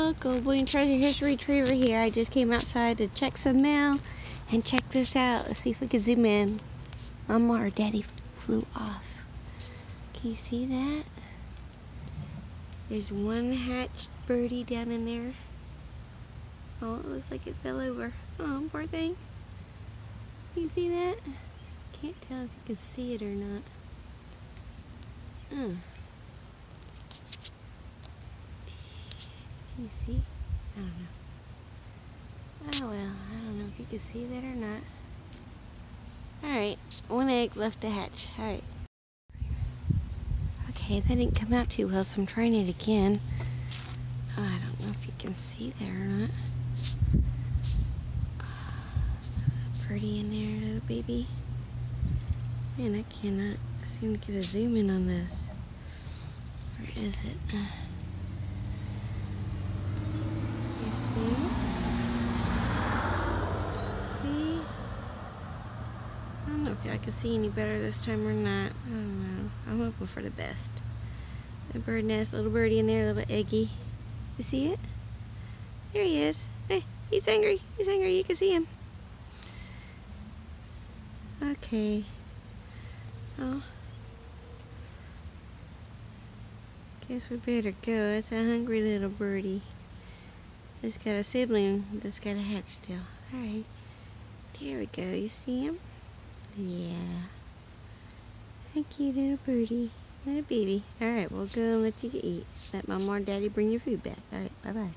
Look, Old William Treasure History Retriever here. I just came outside to check some mail. And check this out. Let's see if we can zoom in. Mama or Daddy flew off. Can you see that? There's one hatched birdie down in there. Oh, it looks like it fell over. Oh, poor thing. You see that? Can't tell if you can see it or not. Can you see? I don't know. Oh well, I don't know if you can see that or not. Alright, one egg left to hatch. Alright. Okay, that didn't come out too well, so I'm trying it again. Oh, I don't know if you can see that or not. Pretty in there, little baby. Man, I cannot seem to get a zoom in on this. Where is it? You see? See? I don't know if I can see any better this time or not. I don't know. I'm hoping for the best. A bird nest, little birdie in there, little eggy. You see it? There he is. Hey, he's angry. He's angry. You can see him. Okay. Oh. Guess we better go. It's a hungry little birdie. It's got a sibling that's got a hatch still. Alright. There we go. You see him? Yeah. Thank you, little birdie. Little baby. Alright, we'll go and let you eat. Let Mama or Daddy bring your food back. Alright, bye-bye.